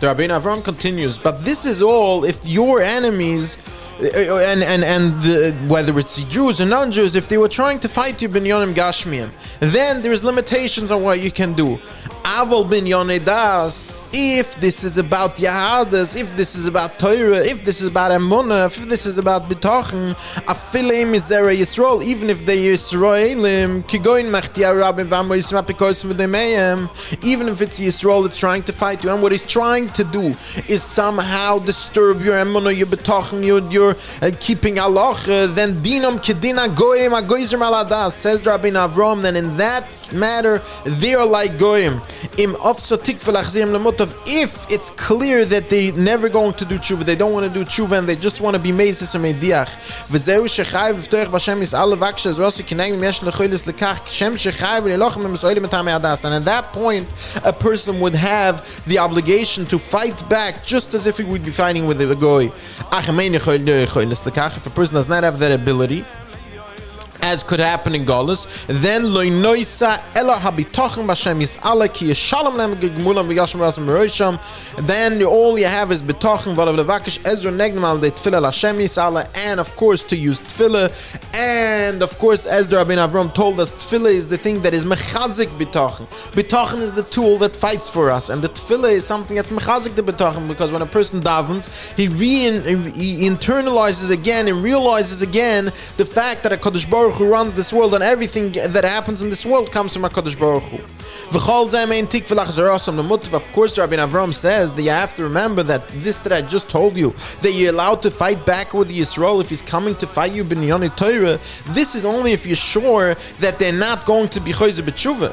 The Rabbeinu Avram continues, but this is all if your enemies, whether it's Jews or non-Jews, if they were trying to fight you binyanim gashmiyim, then there's limitations on what you can do. Aval binyanei das, if this is about Yahadas, if this is about Torah, if this is about Emunah, if this is about Bitachon, afilim izera Yisrael, even if they Yisraelim, kigoin machtia rabim v'amo yisma pikosim v'demeim, even if it's Yisrael that's trying to fight you, and what he's trying to do is somehow disturb your Emunah, your Bitachon, your keeping Allah, then dinam kedina goyim agoyzim aladas, says Rabbeinu Avram, then in that matter they are like goyim. If it's clear that they're never going to do tshuva, they don't want to do tshuva, and they just want to be meisis or mediach, and at that point a person would have the obligation to fight back just as if he would be fighting with the goy. If a person does not have that ability, as could happen in Galus, then loy noisa ela habitachon b'Hashem yis'ala ki yishalom lem gegmulam v'yashim rasam merosham. Then all you have is bitachon v'alav levakish ezra negnem al de tefillah l'Hashem yis'ala, and of course to use tefillah, and of course as the Rabbeinu Avram told us, tefillah is the thing that is mechazik bitachon. Bitachon is the tool that fights for us, and the tefillah is something that's mechazik the bitachon, because when a person davens, he internalizes again and realizes again the fact that a Kadosh Baruch who runs this world, and everything that happens in this world comes from HaKadosh Baruch Hu. Of course, the Rabbeinu Avram says that you have to remember that this that I just told you, that you're allowed to fight back with Yisrael if he's coming to fight you b'niyonei Torah, this is only if you're sure that they're not going to be choyze b'tshuva.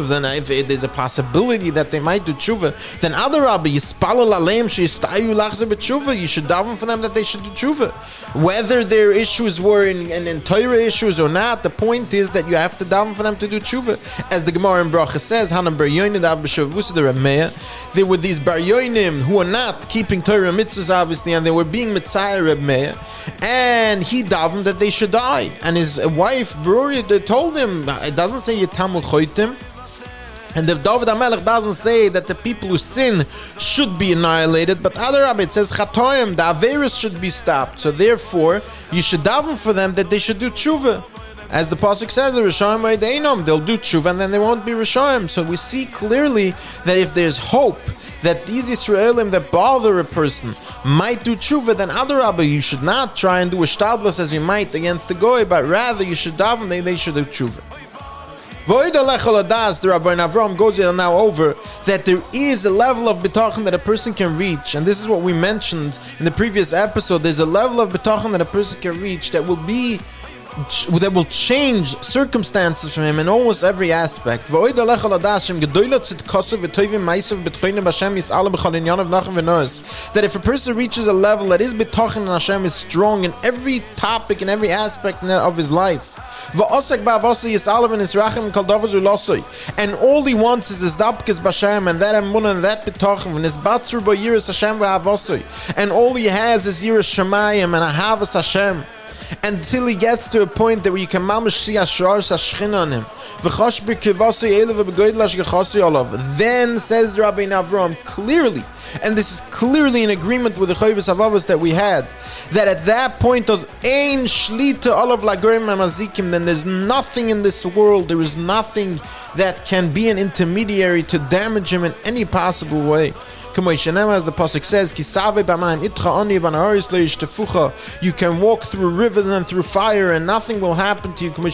Then if there's a possibility that they might do tshuva, then other Rabbi yispalel aleim sheyistayu lachzer b'tshuva, you should daven for them that they should do tshuva. Whether their issues were in Torah issues or not, the point is that you have to daven for them to do tshuva. As the Gemara in Bracha says, there were these bar yoinim who were not keeping Torah mitzvahs, obviously, and they were being mitzayir Reb Meir, and he davened that they should die. And his wife, Bruri, told him, it doesn't say Yitamul Choitim, and the David HaMelech doesn't say that the people who sin should be annihilated, but other Rabbi, it says Chatoim, the Averis should be stopped. So therefore, you should daven for them that they should do tshuva. As the pasuk says, the Rishonim Einom, they'll do tshuva and then they won't be Rishonim. So we see clearly that if there's hope that these Israelim that bother a person might do tshuva, then other Rabbi, you should not try and do a shtadlus as you might against the goy, but rather you should daven that they should do tshuva. The Rabbeinu Avram goes now over that there is a level of bitachon that a person can reach, and this is what we mentioned in the previous episode. There's a level of bitachon that a person can reach that will change circumstances from him in almost every aspect. That if a person reaches a level that is bitachon and Hashem is strong in every topic and every aspect of his life, and all he wants is his dabkes b'Hashem and that emunah and that bitachon and his batzur b'yiras Hashem v'avosoi, and all he has is yiras shamayim and ahavas Hashem, until he gets to a point that where you can mamish see ashrar sashchin on him. Then says Rabbeinu Avram clearly, and this is clearly in agreement with the Chovos HaLevavos that we had, that at that point does ein shlita olav lagorim amazikim, then there's nothing in this world, there is nothing that can be an intermediary to damage him in any possible way. As the pasuk says, you can walk through rivers and through fire and nothing will happen to you. And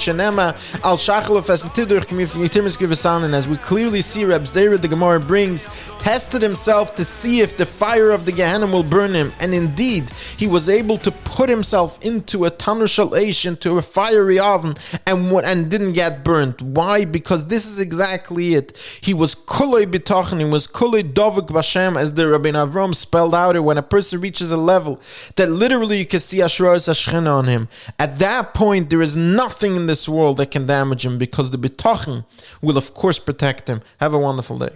as we clearly see, Reb Zera, the Gemara brings, tested himself to see if the fire of the Gehenna will burn him, and indeed he was able to put himself into a tanur shel eish, into a fiery oven, and didn't get burnt. Why? Because this is exactly it. He was kulei bitachon, he was kulei dovuk b'Hashem, as the Rabbeinu Avram spelled out it. When a person reaches a level that literally you can see Ashrar Sashchina on him, at that point there is nothing in this world that can damage him, because the bitachon will of course protect him. Have a wonderful day.